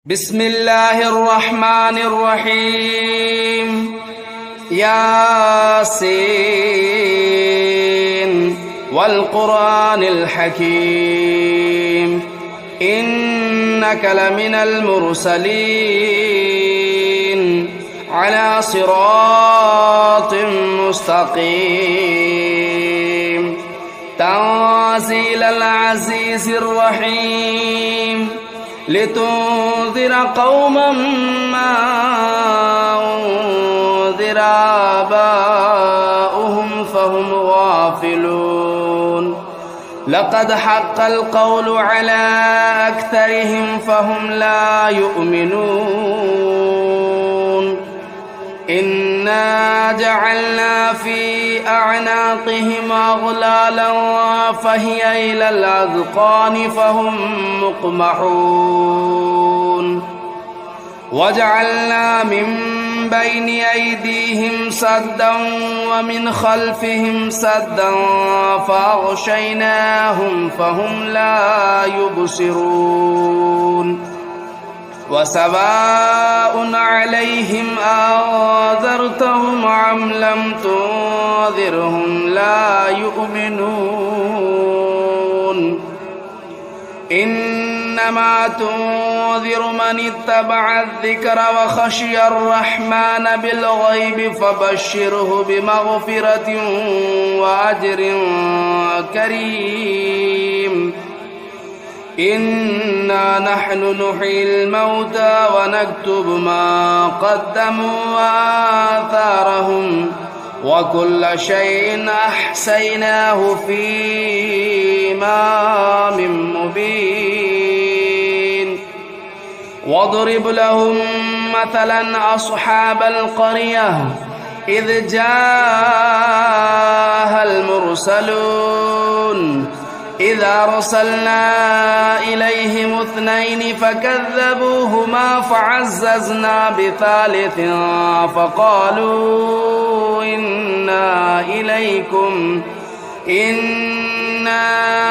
بسم الله الرحمن الرحيم ياسين والقرآن الحكيم إنك لمن المرسلين على صراط مستقيم تنزيل العزيز الرحيم لتنذر قوما ما أنذر آباؤهم فهم غافلون لقد حق القول على أكثرهم فهم لا يؤمنون إنا جعلنا في أعناقهم أغلالا فهي إلى الأذقان فهم مقمحون وجعلنا من بين أيديهم سدا ومن خلفهم سدا فأغشيناهم فهم لا يبصرون وسواء عليهم أنذرتهم أم لم تنذرهم لا يؤمنون إنما تنذر من اتبع الذكر وخشي الرحمن بالغيب فبشره بمغفرة وأجر كريم إنا نحن نحيي الموتى ونكتب ما قدموا وآثارهم وكل شيء أحصيناه في إمام مبين واضرب لهم مثلا أصحاب القرية إذ جاءها المرسلون إذا أرسلنا إليهم اثنين فكذبوهما فعززنا بثالث فقالوا إنا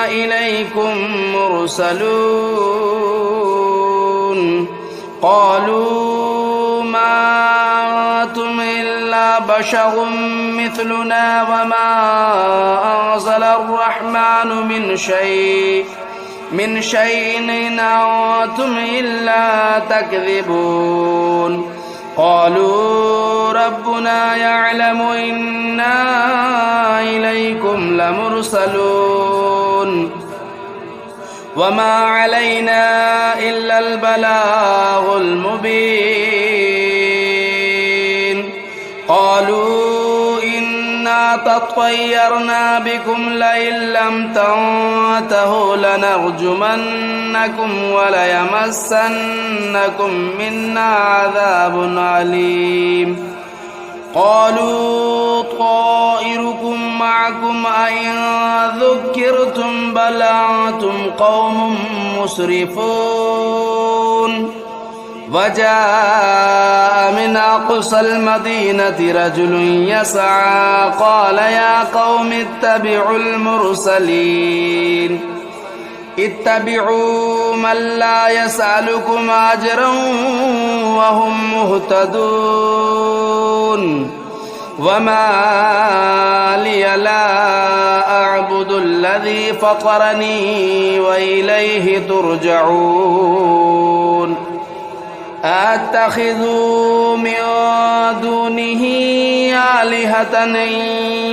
إليكم مرسلون قالوا ما أنتم إلا بشر مثلنا وما أنزل الرحمن من شيء إن أنتم إلا تكذبون قالوا ربنا يعلم إنا إليكم لمرسلون وما علينا إلا البلاغ المبين قالوا إنا تطيرنا بكم لئن لم تنتهوا لنرجمنكم وليمسنكم منا عذاب أليم قالوا طائركم معكم أئن ذكرتم بل أنتم قوم مسرفون وجاء من أقصى المدينة رجل يسعى قال يا قوم اتبعوا المرسلين اتبعوا من لا يسألكم أجرا وهم مهتدون وما لي لا أعبد الذي فطرني وإليه ترجعون أتخذوا من دونه آلهة إن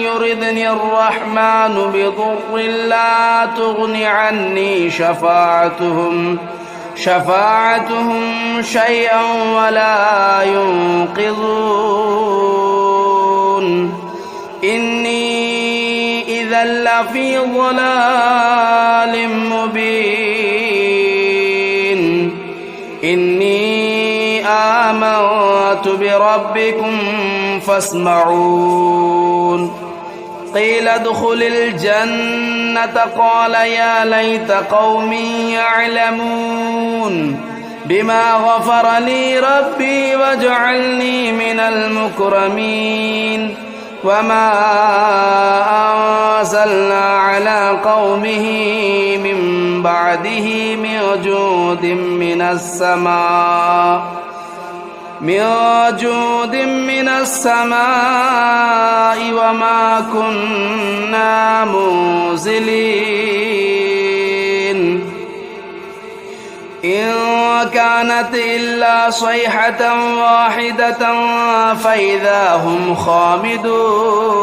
يردني الرحمن بضر لا تغن عني شفاعتهم شيئا ولا ينقذون إني إذا لفي ضلال مبين إني آمنت بربكم فاسمعون قيل ادخل الجنة قال يا ليت قومي يعلمون بما غفر لي ربي وجعلني من المكرمين وما أنزلنا على قومه من بعده من جود من السماء وما كنا منزلين إن كانت إلا صيحة واحدة فإذا هم خامدون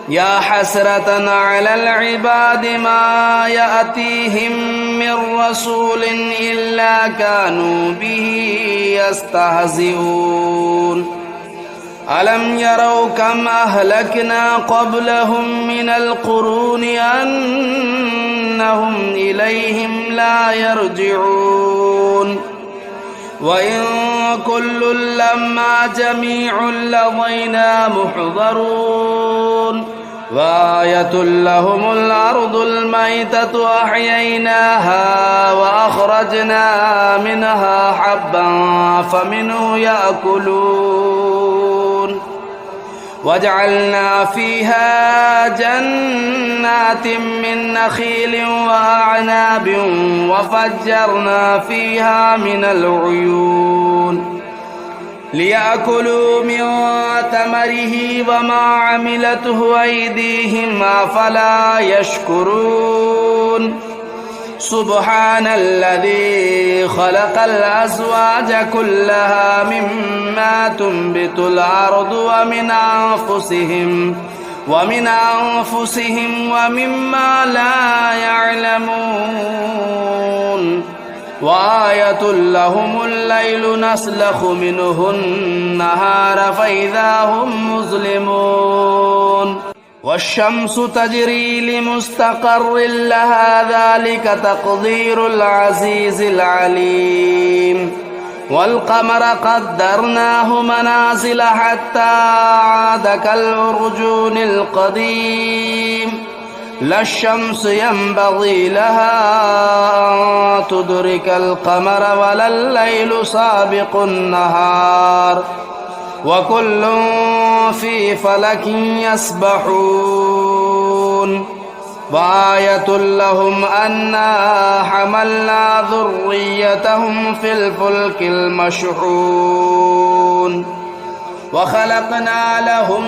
يا حسرة على العباد ما يأتيهم من رسول إلا كانوا به يستهزئون ألم يروا كم أهلكنا قبلهم من القرون أنهم إليهم لا يرجعون وإن كل لما جميع لدينا محضرون وآية لهم الأرض الميتة أحييناها وأخرجنا منها حبا فمنه يأكلون وجعلنا فيها جنات من نخيل وأعناب وفجرنا فيها من العيون ليأكلوا من ثمره وما عملته أيديهم أفلا يشكرون سبحان الذي خلق الأزواج كلها مما تنبت الأرض ومن أنفسهم ومما لا يعلمون وآية لهم الليل نسلخ منه النهار فإذا هم مظلمون والشمس تجري لمستقر لها ذلك تقدير العزيز العليم والقمر قدرناه منازل حتى عاد كالعرجون القديم لا الشمس ينبغي لها أن تدرك القمر ولا الليل سابق النهار وكل في فلك يسبحون وآية لهم أنا حملنا ذريتهم في الفلك المشحون وخلقنا لهم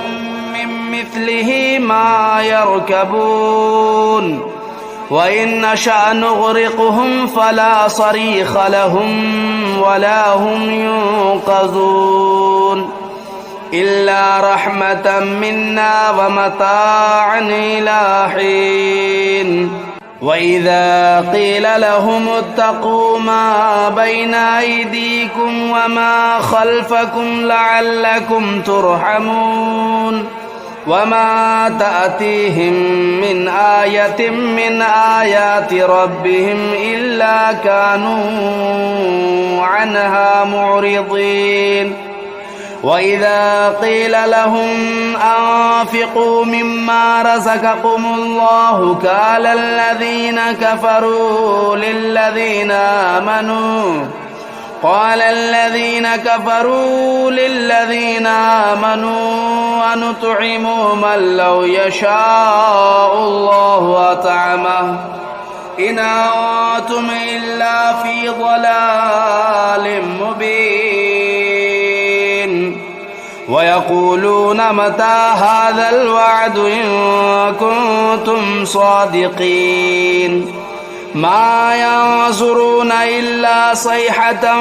من مثله ما يركبون وإن نشأ نغرقهم فلا صريخ لهم ولا هم ينقذون إلا رحمة منا ومتاعا إلى حين وإذا قيل لهم اتقوا ما بين أيديكم وما خلفكم لعلكم ترحمون وما تأتيهم من آية من آيات ربهم إلا كانوا عنها معرضين وإذا قيل لهم أنفقوا مما رزقكم الله قال الذين كفروا للذين آمنوا ونطعم من لو يشاء الله أطعمه إن أنتم إلا في ضلال مبين ويقولون متى هذا الوعد إن كنتم صادقين ما ينظرون إلا صيحة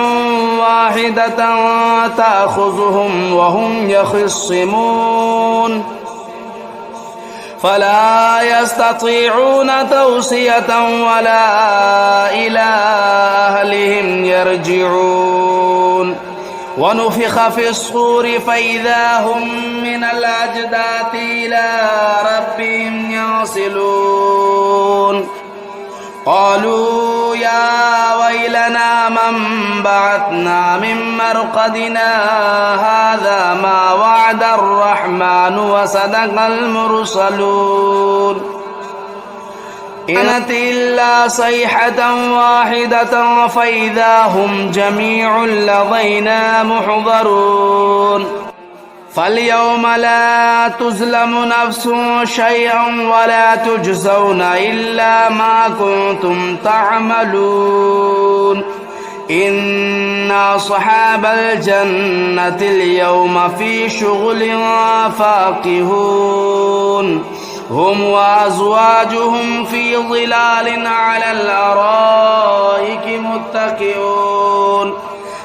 واحدة تأخذهم وهم يخصمون فلا يستطيعون توصية ولا إلى أهلهم يرجعون ونفخ في الصور فإذا هم من الأجداث إلى ربهم ينسلون قالوا يا ويلنا من بعثنا من مرقدنا هذا ما وعد الرحمن وصدق المرسلون إنت إلا صيحة واحدة فإذا هم جميع لدينا محضرون فاليوم لا تظلم نفس شيئا ولا تجزون إلا ما كنتم تعملون إن أصحاب الجنة اليوم في شغل فاكهون هم وأزواجهم في ظلال على الأرائك متكئون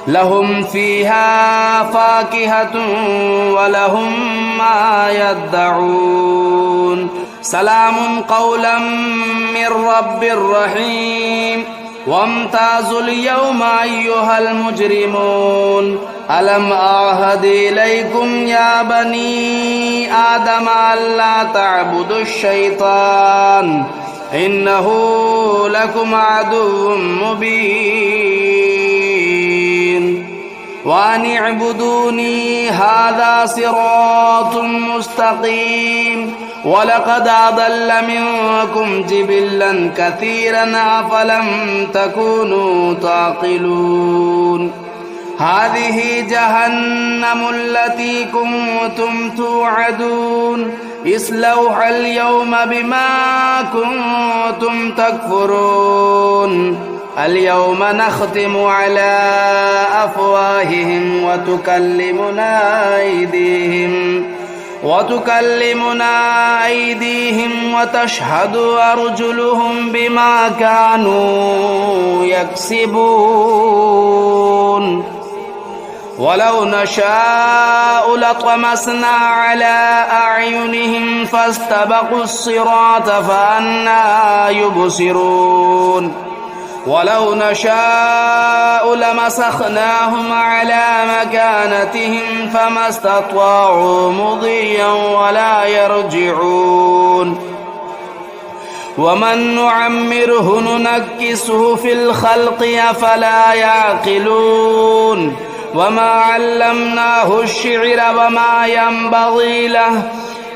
لهم فيها فاكهة ولهم ما يدعون سلام قولا من رب رحيم وامتازوا اليوم أيها المجرمون ألم أعهد إليكم يا بني آدم ألا تعبدوا الشيطان إنه لكم عدو مبين وأن اعبدوني هذا صراط مستقيم ولقد أضل منكم جبلا كثيرا أفلم تكونوا تعقلون هذه جهنم التي كنتم توعدون اصلوها اليوم بما كنتم تكفرون اليوم نختم على أفواههم وتكلمنا أيديهم وتشهد أرجلهم بما كانوا يكسبون ولو نشاء لطمسنا على أعينهم فاستبقوا الصراط فأنى يبصرون ولو نشاء لمسخناهم على مكانتهم فما استطاعوا مضيا ولا يرجعون ومن نعمره ننكسه في الخلق أفلا يعقلون وما علمناه الشعر وما ينبغي له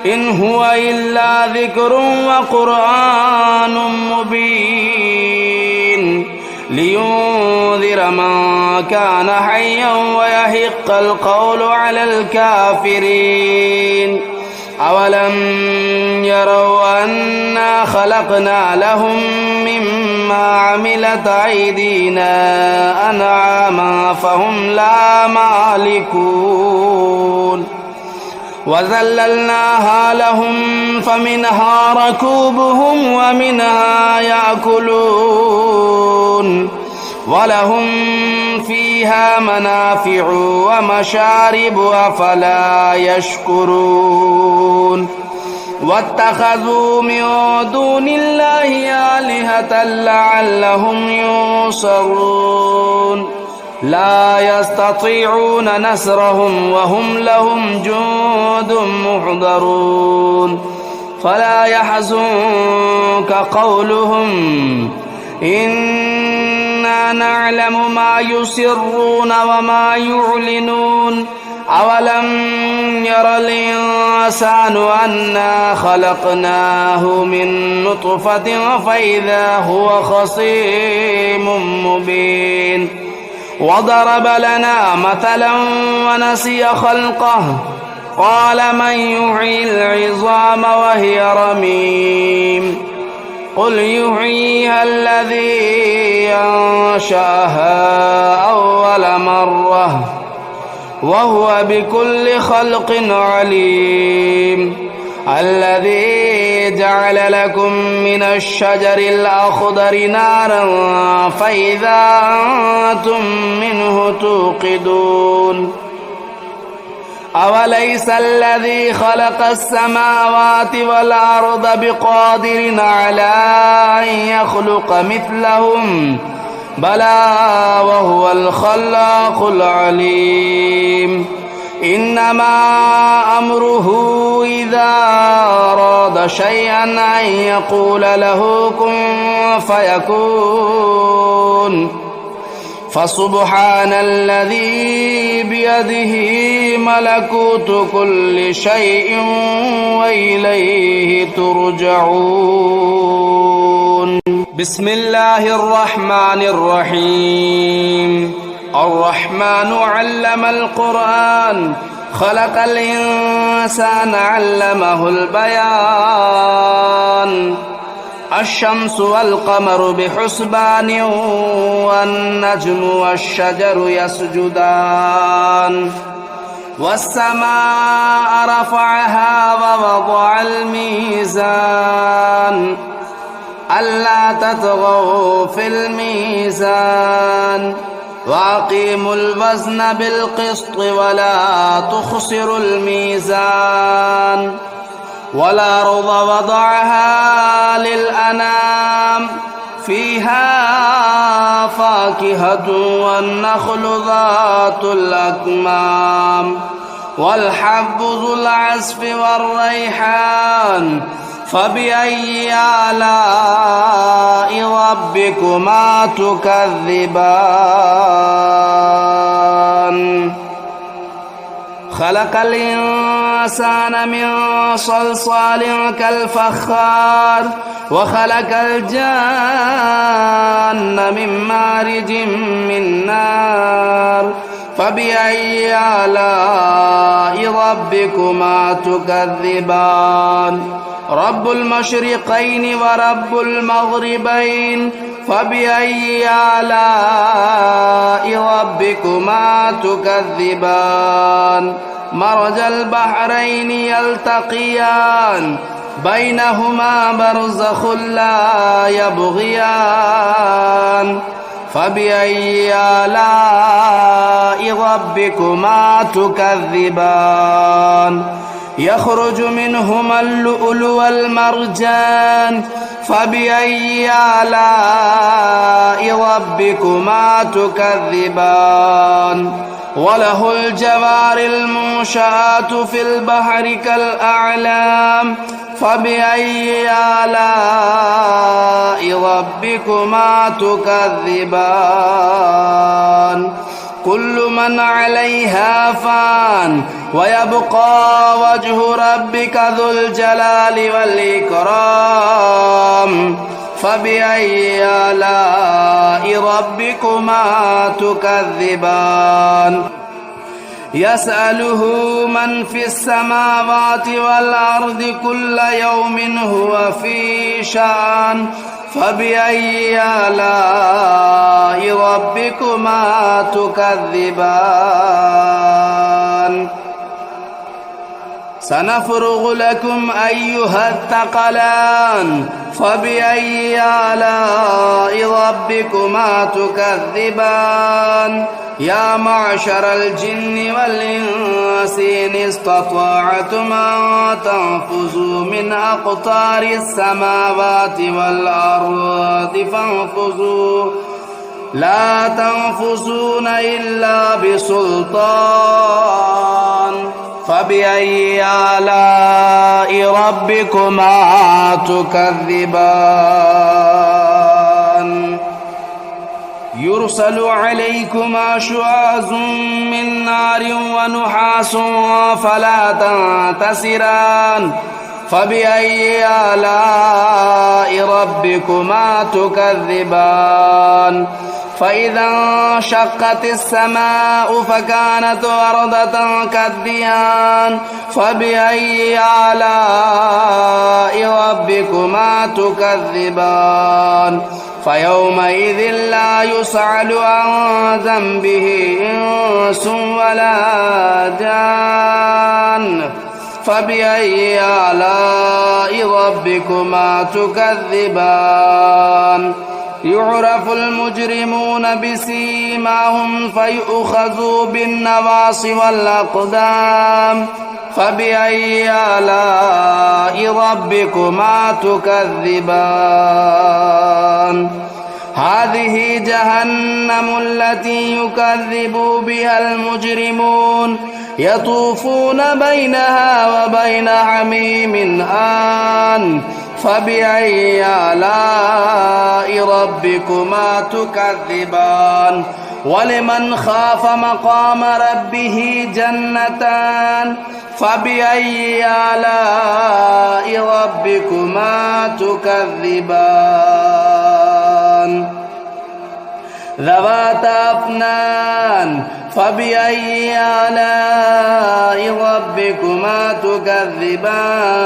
إن هو إلا ذكر وقرآن مبين لينذر من كان حيا ويحق القول على الكافرين أولم يروا أنا خلقنا لهم مما عملت أيدينا أنعاما فهم لا مالكون وذللناها لهم فمنها ركوبهم ومنها يأكلون ولهم فيها منافع ومشارب أفلا يشكرون واتخذوا من دون الله آلهة لعلهم ينصرون لا يستطيعون نصرهم وهم لهم جند محضرون فلا يحزنك قولهم إنا نعلم ما يسرون وما يعلنون أولم ير الإنسان أنا خلقناه من نطفة فإذا هو خصيم مبين وضرب لنا مثلا ونسي خلقه قال من يحيي العظام وهي رميم قل يحييها الذي أنشأها أول مرة وهو بكل خلق عليم الذي جعل لكم من الشجر الأخضر نارا فإذا أنتم منه توقدون أوليس الذي خلق السماوات والأرض بقادر على أن يخلق مثلهم بلى وهو الخلاق العليم إنما أمره إذا أراد شيئا أن يقول له كن فيكون فسبحان الذي بيده ملكوت كل شيء وإليه ترجعون بسم الله الرحمن الرحيم الرحمن علم القرآن خلق الإنسان علمه البيان الشمس والقمر بحسبان والنجم والشجر يسجدان والسماء رفعها ووضع الميزان ألا تطغوا في الميزان وأقيموا الوزن بالقسط ولا تخسروا الميزان والأرض وضعها للأنام فيها فاكهة والنخل ذات الأكمام والحب ذو العصف والريحان فبأي آلاء ربكما تكذبان خلق الإنسان من صلصال كالفخار وخلق الجان من مارج من نار فبأي آلاء ربكما تكذبان رب المشرقين ورب المغربين فبأي آلاء ربكما تكذبان مرج البحرين يلتقيان بينهما برزخ لا يبغيان فبأي آلاء ربكما تكذبان يخرج منهما اللؤلؤ والمرجان فبأي آلاء ربكما تكذبان وله الجوار المنشآت في البحر كالأعلام فبأي آلاء ربكما تكذبان كل من عليها فان ويبقى وجه ربك ذو الجلال والإكرام فبأي آلاء ربكما تكذبان يسأله من في السماوات والأرض كل يوم هو في شأن فبأي آلاء ربكما تكذبان سنفرغ لكم أيها الثقلان فبأي آلاء ربكما تكذبان يا معشر الجن والإنس إن استطعتم أن تنفذوا من أقطار السماوات والأرض فانفذوا لا تنفذون إلا بسلطان فبأي آلاء ربكما تكذبان يرسل عليكما شواظ من نار ونحاس فلا تنتصران فبأي آلاء ربكما تكذبان فإذا انشقت السماء فكانت وردة كالدهان فبأي آلاء ربكما تكذبان فيومئذ لا يسأل عن ذنبه إنس ولا جان فبأي آلاء ربكما تكذبان يعرف المجرمون بسيماهم فيؤخذوا بالنواصي والأقدام فبأي آلاء ربكما تكذبان هذه جهنم التي يكذب بها المجرمون يطوفون بينها وبين حميم آن فبأي آلاء ربكما تكذبان ولمن خاف مقام ربه جنتان فبأي آلاء ربكما تكذبان ذواتا أفنان فبأي آلاء ربكما تكذبان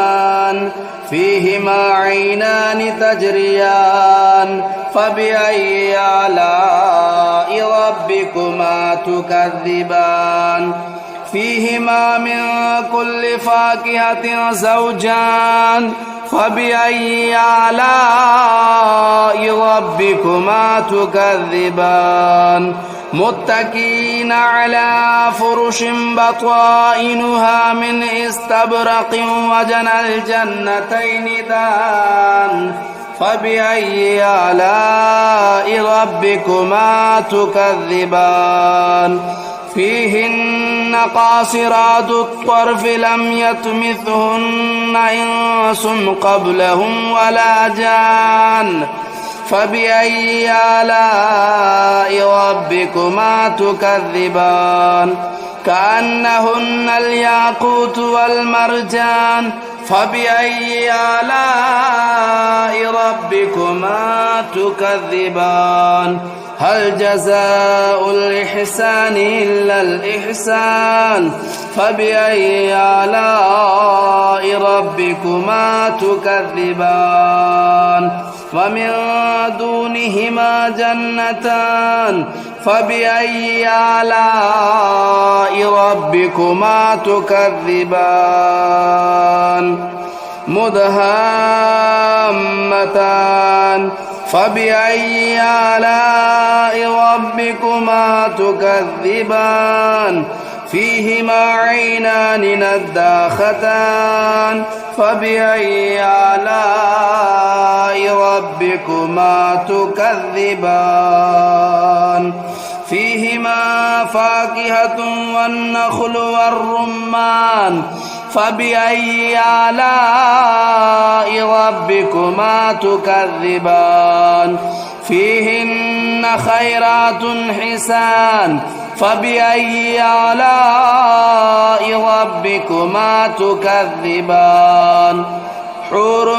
فيهما عينان تجريان فبأي آلاء ربكما تكذبان فيهما من كل فاكهة زوجان فبأي آلاء ربكما تكذبان متكئين على فرش بطائنها من استبرق وجنى الجنتين دان فبأي آلاء ربكما تكذبان فيهن قاصرات الطرف لم يطمثهن إنس قبلهم ولا جان فبأي آلاء ربكما تكذبان كأنهن الياقوت والمرجان فبأي آلاء ربكما تكذبان هل جزاء الإحسان إلا الإحسان فبأي آلاء ربكما تكذبان ومن دونهما جنتان فبأي آلاء ربكما تكذبان مدهامتان فبأي آلاء ربكما تكذبان فيهما عينان نضاختان فبأي آلاء ربكما تكذبان فيهما فاكهة والنخل والرمان فبأي آلاء ربكما تكذبان فيهن خيرات حسان فبأي آلاء ربكما تكذبان حور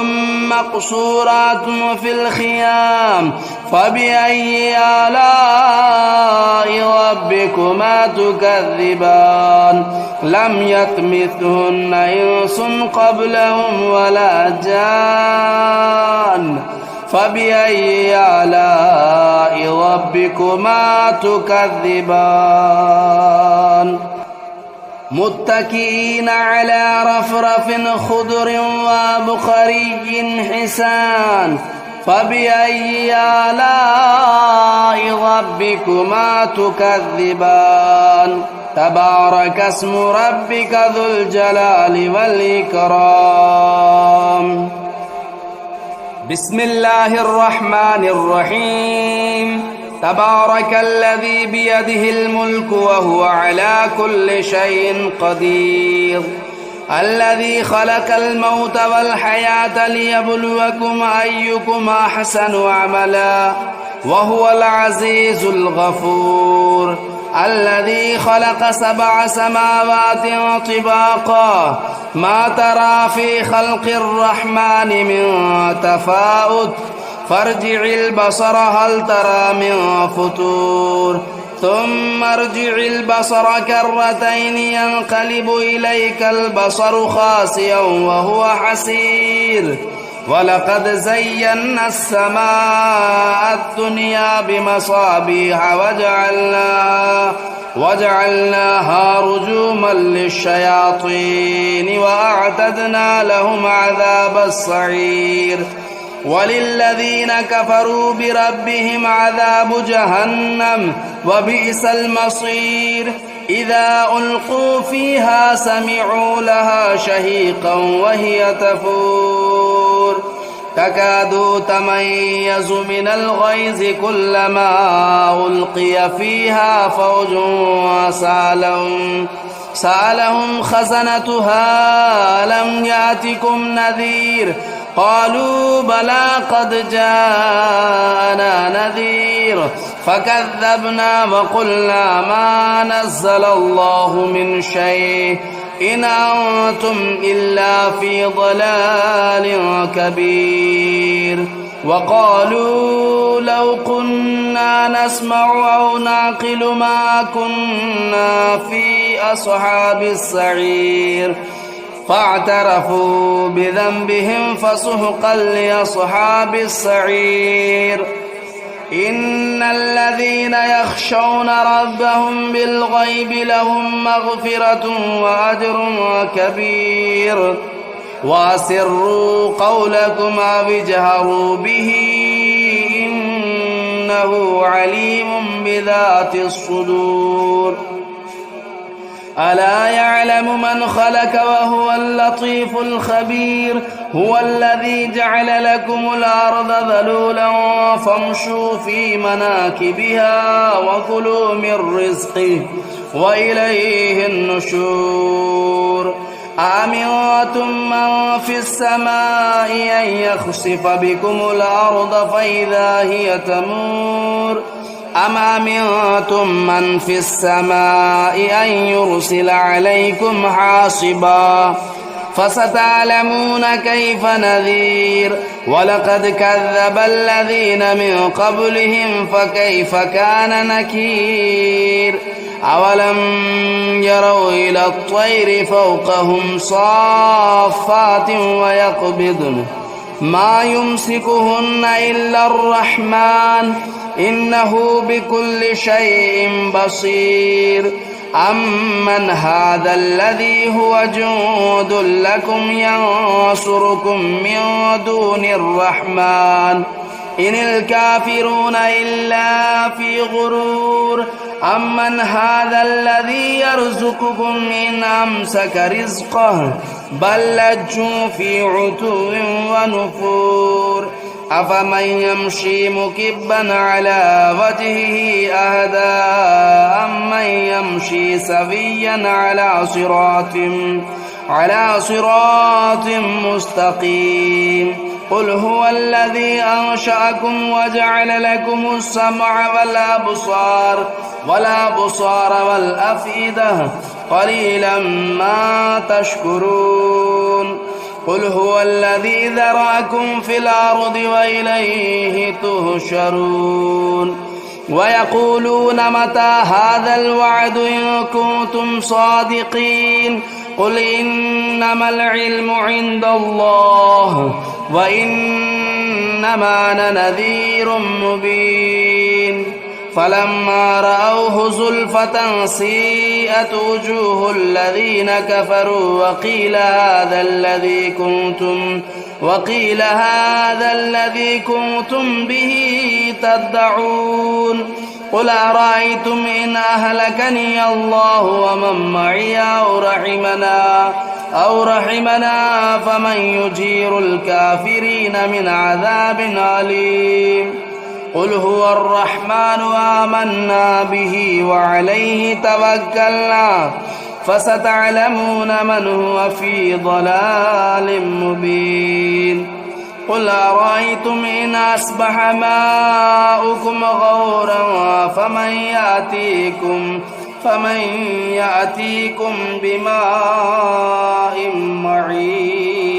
مقصورات في الخيام فبأي آلاء ربكما تكذبان لم يطمثهن إنس قبلهم ولا جان فبأي آلاء ربكما تكذبان متكئين على رفرف خضر وبخري حسان فبأي آلاء ربكما تكذبان تبارك اسم ربك ذو الجلال والإكرام بسم الله الرحمن الرحيم تبارك الذي بيده الملك وهو على كل شيء قدير الذي خلق الموت والحياة ليبلوكم أيكم أحسن عملا وهو العزيز الغفور الذي خلق 7 سماوات طباقا ما ترى في خلق الرحمن من تفاؤت فارجع البصر هل ترى من فطور ثم ارجع البصر كرتين ينقلب إليك البصر خاسئا وهو حسير ولقد زينا السماء الدنيا بمصابيح وجعلناها رجوما للشياطين وأعتدنا لهم عذاب السعير وللذين كفروا بربهم عذاب جهنم وبئس المصير إذا ألقوا فيها سمعوا لها شهيقا وهي تفور تكاد تميز من الغيظ كلما ألقي فيها فوج سألهم خزنتها لم يأتكم نذير قالوا بلى قد جاءنا نذير فكذبنا وقلنا ما نزل الله من شيء إن أنتم إلا في ضلال كبير وقالوا لو كنا نسمع أو نعقل ما كنا في أصحاب السعير فاعترفوا بذنبهم فسحقا لأصحاب السعير إن الذين يخشون ربهم بالغيب لهم مغفرة وأجر كبير وأسروا قولكم أو اجهروا به إنه عليم بذات الصدور ألا يعلم من خلق وهو اللطيف الخبير هو الذي جعل لكم الأرض ذلولا فامشوا في مناكبها وكلوا من رزقه وإليه النشور أأمنتم من في السماء أن يخسف بكم الأرض فإذا هي تمور أم أمنتم من في السماء أن يرسل عليكم حاصبا فستعلمون كيف نذير ولقد كذب الذين من قبلهم فكيف كان نكير أولم يروا إلى الطير فوقهم صافات ويقبضن ما يمسكهن إلا الرحمن إنه بكل شيء بصير أمن هذا الذي هو جند لكم ينصركم من دون الرحمن إن الكافرون إلا في غرور أمن هذا الذي يرزقكم إن أمسك رزقه بل لجوا في عتو ونفور أفمن يمشي مكبا على وجهه أهدى أمن يمشي سويا على صراط مستقيم قل هو الذي أنشأكم وجعل لكم السمع والأبصار والأفئدة قليلا ما تشكرون قل هو الذي ذرأكم في الأرض وإليه تهشرون ويقولون متى هذا الوعد إن كنتم صادقين قل إنما العلم عند الله وإنما أنا نذير مبين فلما رأوه زلفة سيئت وجوه الذين كفروا وقيل هذا الذي كنتم به تدعون قل أرأيتم إن أهلكني الله ومن معي أو رحمنا فمن يجير الكافرين من عذاب أليم قل هو الرحمن آمنا به وعليه توكلنا فستعلمون من هو في ضلال مبين قل أرأيتم إن أصبح ماؤكم غورا فمن يأتيكم بماء معين